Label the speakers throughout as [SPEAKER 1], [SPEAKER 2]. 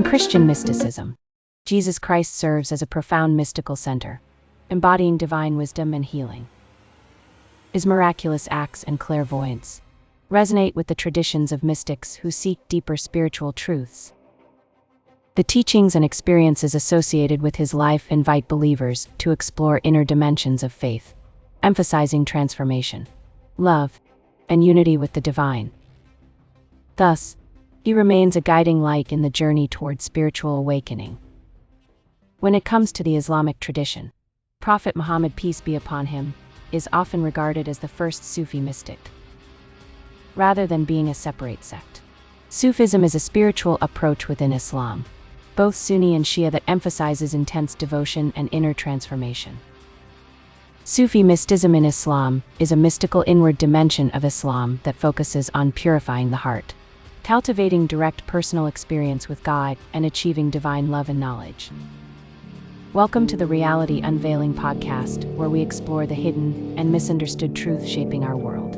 [SPEAKER 1] In Christian mysticism, Jesus Christ serves as a profound mystical center, embodying divine wisdom and healing. His miraculous acts and clairvoyance resonate with the traditions of mystics who seek deeper spiritual truths. The teachings and experiences associated with his life invite believers to explore inner dimensions of faith, emphasizing transformation, love, and unity with the divine. Thus, he remains a guiding light in the journey towards spiritual awakening. When it comes to the Islamic tradition, Prophet Muhammad, peace be upon him, is often regarded as the first Sufi mystic, rather than being a separate sect. Sufism is a spiritual approach within Islam, both Sunni and Shia, that emphasizes intense devotion and inner transformation. Sufi mystism in Islam is a mystical inward dimension of Islam that focuses on purifying the heart, cultivating direct personal experience with God, and achieving divine love and knowledge. Welcome to the Reality Unveiling podcast, where we explore the hidden and misunderstood truth shaping our world.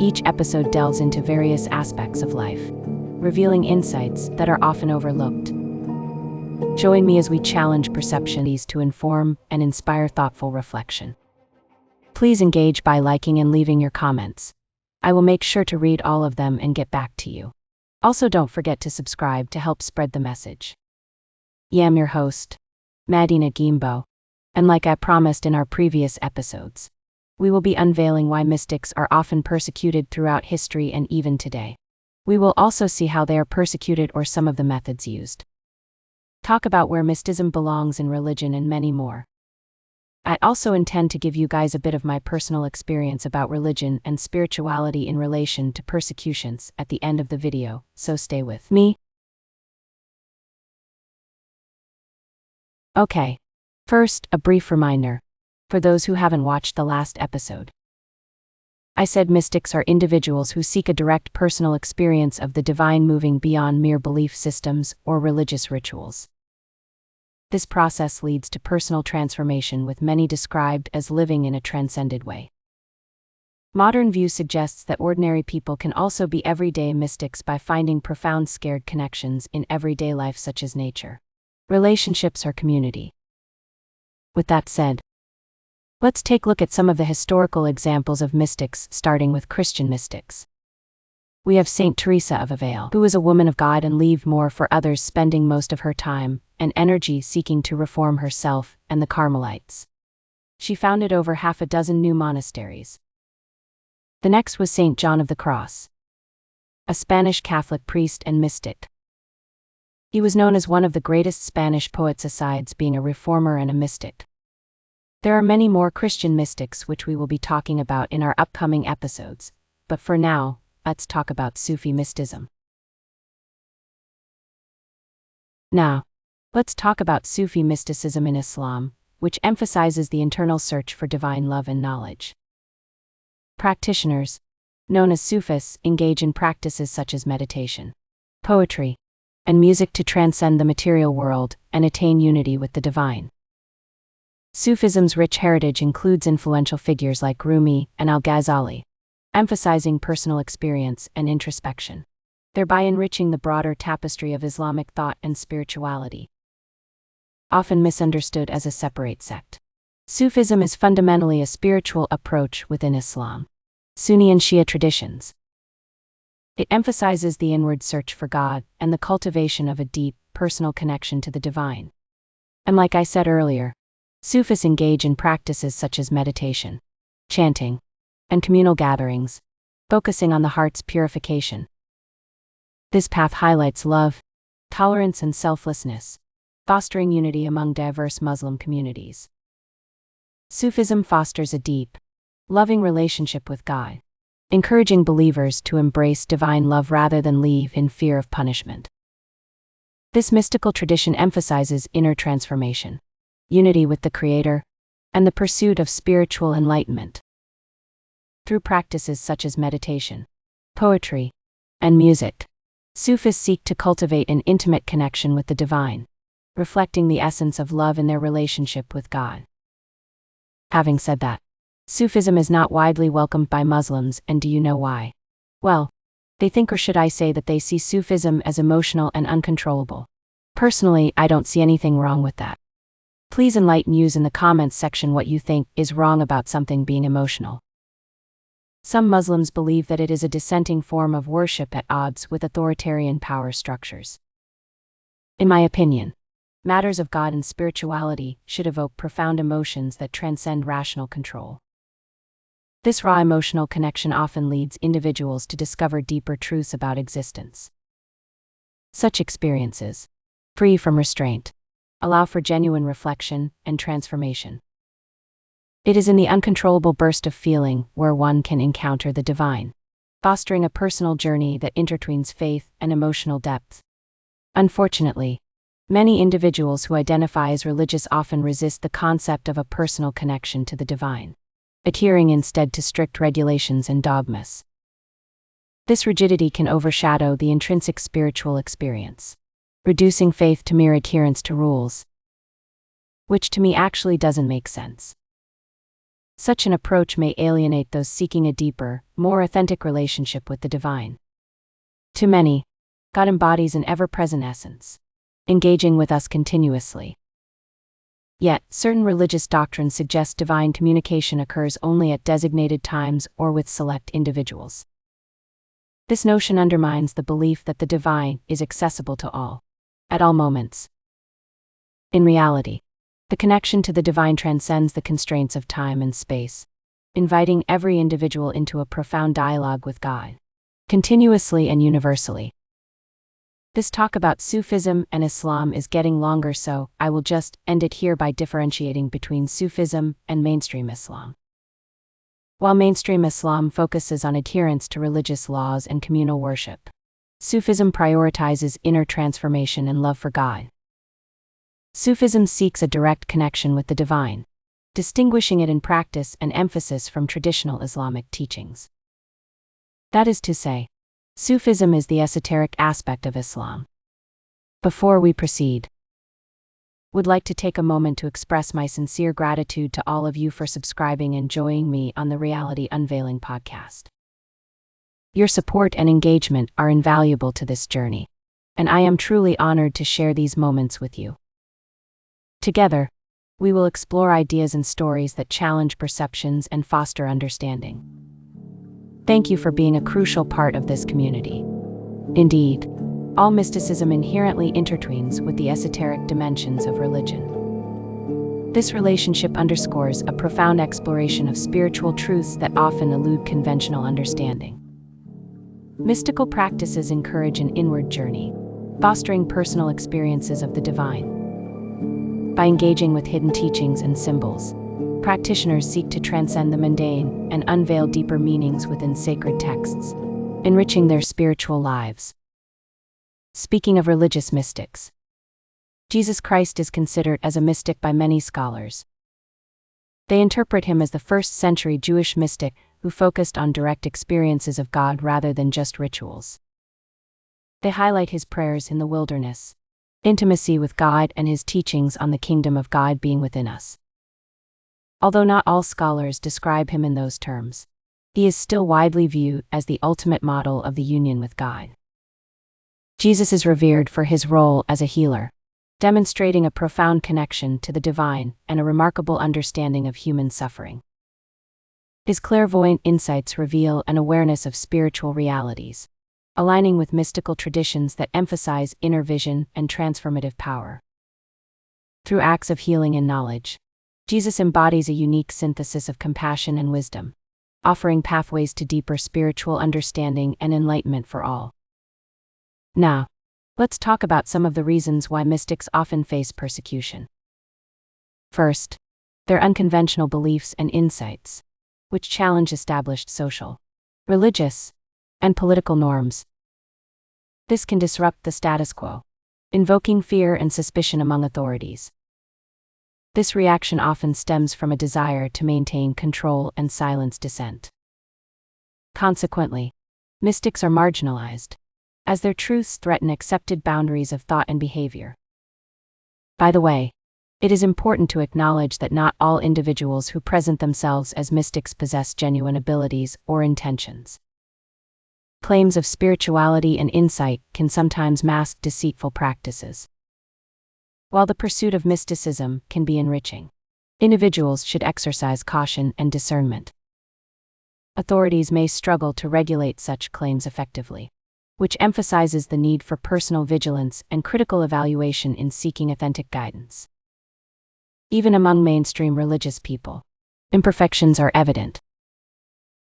[SPEAKER 1] Each episode delves into various aspects of life, revealing insights that are often overlooked. Join me as we challenge perceptions to inform and inspire thoughtful reflection. Please engage by liking and leaving your comments. I will make sure to read all of them and get back to you. Also, don't forget to subscribe to help spread the message. I'm your host, Madina Gimbo, and like I promised in our previous episodes, we will be unveiling why mystics are often persecuted throughout history and even today. We will also see how they are persecuted or some of the methods used. Talk about where mysticism belongs in religion and many more. I also intend to give you guys a bit of my personal experience about religion and spirituality in relation to persecutions at the end of the video, so stay with me. Okay. First, a brief reminder, for those who haven't watched the last episode. I said mystics are individuals who seek a direct personal experience of the divine, moving beyond mere belief systems or religious rituals. This process leads to personal transformation, with many described as living in a transcended way. Modern view suggests that ordinary people can also be everyday mystics by finding profound scared connections in everyday life, such as nature, relationships, or community. With that said, let's take a look at some of the historical examples of mystics, starting with Christian mystics. We have Saint Teresa of Avila, who was a woman of God and lived more for others, spending most of her time and energy seeking to reform herself and the Carmelites. She founded over half a dozen new monasteries. The next was Saint John of the Cross, a Spanish Catholic priest and mystic. He was known as one of the greatest Spanish poets, besides being a reformer and a mystic. There are many more Christian mystics which we will be talking about in our upcoming episodes, but for now, let's talk about Sufi mystism. Now, let's talk about Sufi mysticism in Islam, which emphasizes the internal search for divine love and knowledge. Practitioners, known as Sufis, engage in practices such as meditation, poetry, and music to transcend the material world and attain unity with the divine. Sufism's rich heritage includes influential figures like Rumi and Al-Ghazali, emphasizing personal experience and introspection, thereby enriching the broader tapestry of Islamic thought and spirituality. Often misunderstood as a separate sect, Sufism is fundamentally a spiritual approach within Islam, Sunni and Shia traditions. It emphasizes the inward search for God and the cultivation of a deep, personal connection to the divine. And like I said earlier, Sufis engage in practices such as meditation, chanting, and communal gatherings, focusing on the heart's purification. This path highlights love, tolerance, and selflessness, fostering unity among diverse Muslim communities. Sufism fosters a deep, loving relationship with God, encouraging believers to embrace divine love rather than live in fear of punishment. This mystical tradition emphasizes inner transformation, unity with the Creator, and the pursuit of spiritual enlightenment. Through practices such as meditation, poetry, and music, Sufis seek to cultivate an intimate connection with the divine, reflecting the essence of love in their relationship with God. Having said that, Sufism is not widely welcomed by Muslims, and do you know why? Well, They think, or should I say that they see Sufism as emotional and uncontrollable. Personally, I don't see anything wrong with that. Please enlighten us in the comments section what you think is wrong about something being emotional. Some Muslims believe that it is a dissenting form of worship at odds with authoritarian power structures. In my opinion, matters of God and spirituality should evoke profound emotions that transcend rational control. This raw emotional connection often leads individuals to discover deeper truths about existence. Such experiences, free from restraint, allow for genuine reflection and transformation. It is in the uncontrollable burst of feeling where one can encounter the divine, fostering a personal journey that intertwines faith and emotional depth. Unfortunately, many individuals who identify as religious often resist the concept of a personal connection to the divine, adhering instead to strict regulations and dogmas. This rigidity can overshadow the intrinsic spiritual experience, reducing faith to mere adherence to rules, which to me actually doesn't make sense. Such an approach may alienate those seeking a deeper, more authentic relationship with the divine. To many, God embodies an ever-present essence, engaging with us continuously. Yet, certain religious doctrines suggest divine communication occurs only at designated times or with select individuals. This notion undermines the belief that the divine is accessible to all, at all moments. In reality, the connection to the divine transcends the constraints of time and space, inviting every individual into a profound dialogue with God, continuously and universally. This talk about Sufism and Islam is getting longer, so I will just end it here by differentiating between Sufism and mainstream Islam. While mainstream Islam focuses on adherence to religious laws and communal worship, Sufism prioritizes inner transformation and love for God. Sufism seeks a direct connection with the divine, distinguishing it in practice and emphasis from traditional Islamic teachings. That is to say, Sufism is the esoteric aspect of Islam. Before we proceed, would like to take a moment to express my sincere gratitude to all of you for subscribing and joining me on the Reality Unveiling podcast. Your support and engagement are invaluable to this journey, and I am truly honored to share these moments with you. Together, we will explore ideas and stories that challenge perceptions and foster understanding. Thank you for being a crucial part of this community. Indeed, all mysticism inherently intertwines with the esoteric dimensions of religion. This relationship underscores a profound exploration of spiritual truths that often elude conventional understanding. Mystical practices encourage an inward journey, fostering personal experiences of the divine. By engaging with hidden teachings and symbols, practitioners seek to transcend the mundane and unveil deeper meanings within sacred texts, enriching their spiritual lives. Speaking of religious mystics, Jesus Christ is considered as a mystic by many scholars. They interpret him as the first-century Jewish mystic who focused on direct experiences of God rather than just rituals. They highlight his prayers in the wilderness, intimacy with God, and his teachings on the kingdom of God being within us. Although not all scholars describe him in those terms, he is still widely viewed as the ultimate model of the union with God. Jesus is revered for his role as a healer, demonstrating a profound connection to the divine and a remarkable understanding of human suffering. His clairvoyant insights reveal an awareness of spiritual realities, aligning with mystical traditions that emphasize inner vision and transformative power. Through acts of healing and knowledge, Jesus embodies a unique synthesis of compassion and wisdom, offering pathways to deeper spiritual understanding and enlightenment for all. Now, let's talk about some of the reasons why mystics often face persecution. First, their unconventional beliefs and insights, which challenge established social, religious, and political norms. This can disrupt the status quo, invoking fear and suspicion among authorities. This reaction often stems from a desire to maintain control and silence dissent. Consequently, mystics are marginalized, as their truths threaten accepted boundaries of thought and behavior. By the way, it is important to acknowledge that not all individuals who present themselves as mystics possess genuine abilities or intentions. Claims of spirituality and insight can sometimes mask deceitful practices. While the pursuit of mysticism can be enriching, individuals should exercise caution and discernment. Authorities may struggle to regulate such claims effectively, which emphasizes the need for personal vigilance and critical evaluation in seeking authentic guidance. Even among mainstream religious people, imperfections are evident.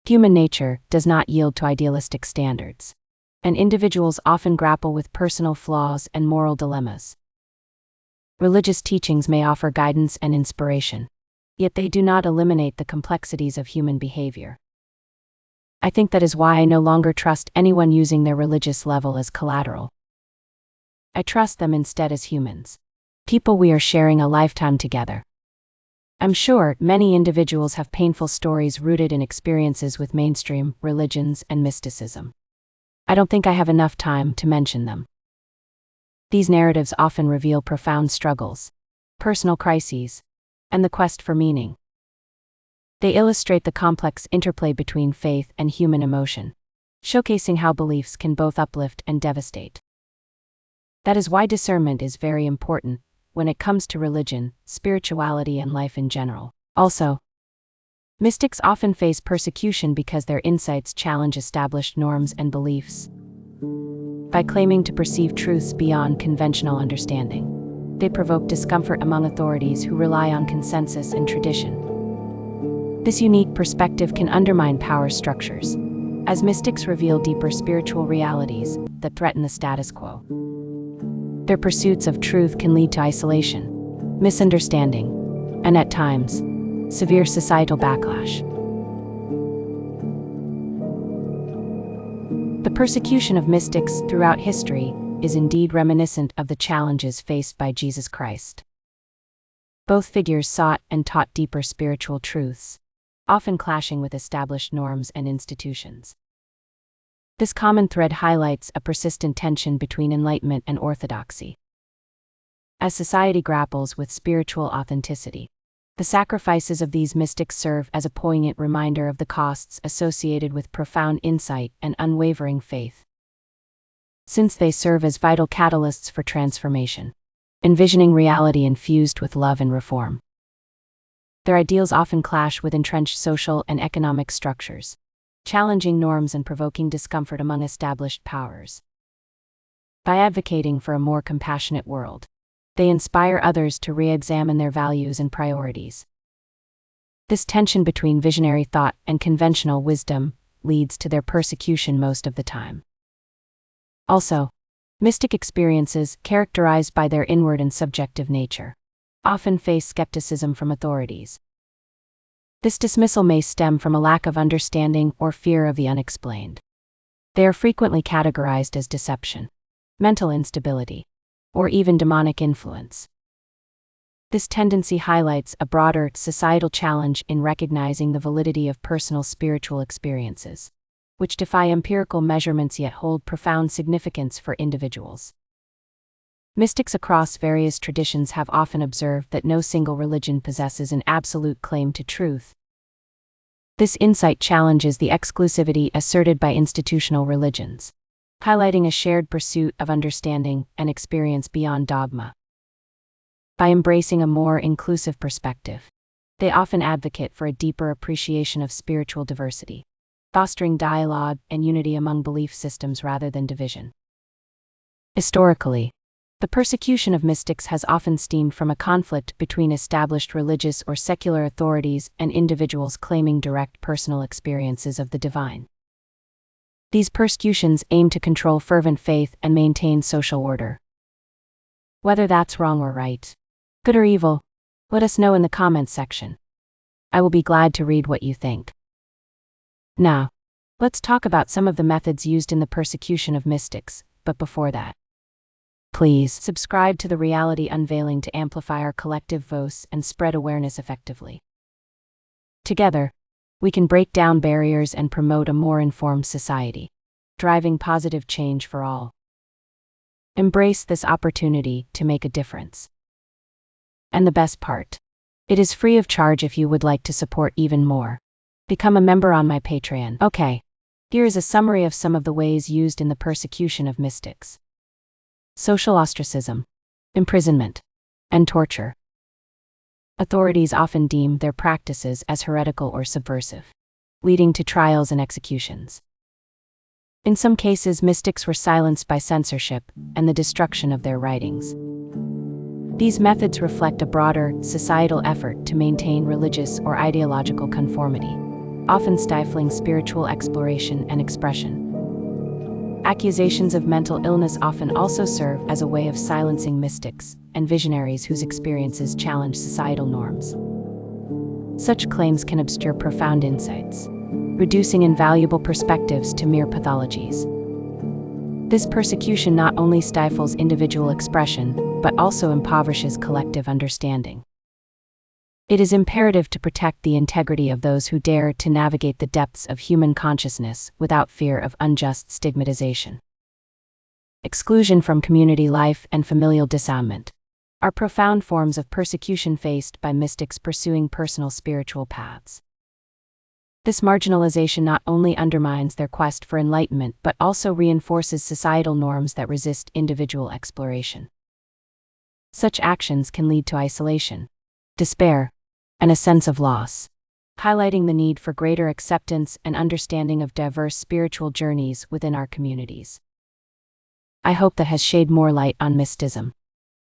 [SPEAKER 1] Human nature does not yield to idealistic standards, and individuals often grapple with personal flaws and moral dilemmas. Religious teachings may offer guidance and inspiration, yet they do not eliminate the complexities of human behavior. I think that is why I no longer trust anyone using their religious level as collateral. I trust them instead as humans, people we are sharing a lifetime together. I'm sure many individuals have painful stories rooted in experiences with mainstream religions and mysticism. I don't think I have enough time to mention them. These narratives often reveal profound struggles, personal crises, and the quest for meaning. They illustrate the complex interplay between faith and human emotion, showcasing how beliefs can both uplift and devastate. That is why discernment is very important when it comes to religion, spirituality, and life in general. Also, mystics often face persecution because their insights challenge established norms and beliefs. By claiming to perceive truths beyond conventional understanding, they provoke discomfort among authorities who rely on consensus and tradition. This unique perspective can undermine power structures, as mystics reveal deeper spiritual realities that threaten the status quo. Their pursuits of truth can lead to isolation, misunderstanding, and at times, severe societal backlash. The persecution of mystics throughout history is indeed reminiscent of the challenges faced by Jesus Christ. Both figures sought and taught deeper spiritual truths, often clashing with established norms and institutions. This common thread highlights a persistent tension between enlightenment and orthodoxy. As society grapples with spiritual authenticity, the sacrifices of these mystics serve as a poignant reminder of the costs associated with profound insight and unwavering faith. Since they serve as vital catalysts for transformation, envisioning reality infused with love and reform. Their ideals often clash with entrenched social and economic structures, challenging norms and provoking discomfort among established powers. By advocating for a more compassionate world, they inspire others to re-examine their values and priorities. This tension between visionary thought and conventional wisdom leads to their persecution most of the time. Also, mystic experiences, characterized by their inward and subjective nature, often face skepticism from authorities. This dismissal may stem from a lack of understanding or fear of the unexplained. They are frequently categorized as deception, mental instability, or even demonic influence. This tendency highlights a broader societal challenge in recognizing the validity of personal spiritual experiences, which defy empirical measurements yet hold profound significance for individuals. Mystics across various traditions have often observed that no single religion possesses an absolute claim to truth. This insight challenges the exclusivity asserted by institutional religions, highlighting a shared pursuit of understanding and experience beyond dogma. By embracing a more inclusive perspective, they often advocate for a deeper appreciation of spiritual diversity, fostering dialogue and unity among belief systems rather than division. Historically, the persecution of mystics has often stemmed from a conflict between established religious or secular authorities and individuals claiming direct personal experiences of the divine. These persecutions aim to control fervent faith and maintain social order. Whether that's wrong or right, good or evil, let us know in the comments section. I will be glad to read what you think. Now, let's talk about some of the methods used in the persecution of mystics, but before that, please subscribe to the Reality Unveiling to amplify our collective voice and spread awareness effectively. Together, we can break down barriers and promote a more informed society, driving positive change for all. Embrace this opportunity to make a difference. And the best part, it is free of charge if you would like to support even more. Become a member on my Patreon. Okay, Here is a summary of some of the ways used in the persecution of mystics. Social ostracism, imprisonment, and torture. Authorities often deem their practices as heretical or subversive, leading to trials and executions. In some cases, mystics were silenced by censorship and the destruction of their writings. These methods reflect a broader, societal effort to maintain religious or ideological conformity, often stifling spiritual exploration and expression. Accusations of mental illness often also serve as a way of silencing mystics and visionaries whose experiences challenge societal norms. Such claims can obscure profound insights, reducing invaluable perspectives to mere pathologies. This persecution not only stifles individual expression, but also impoverishes collective understanding. It is imperative to protect the integrity of those who dare to navigate the depths of human consciousness without fear of unjust stigmatization. Exclusion from community life and familial disarmament are profound forms of persecution faced by mystics pursuing personal spiritual paths. This marginalization not only undermines their quest for enlightenment but also reinforces societal norms that resist individual exploration. Such actions can lead to isolation, despair, and a sense of loss, highlighting the need for greater acceptance and understanding of diverse spiritual journeys within our communities. I hope that has shed more light on mystism.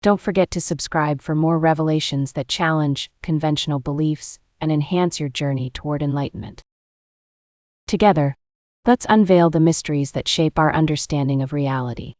[SPEAKER 1] Don't forget to subscribe for more revelations that challenge conventional beliefs and enhance your journey toward enlightenment. Together, let's unveil the mysteries that shape our understanding of reality.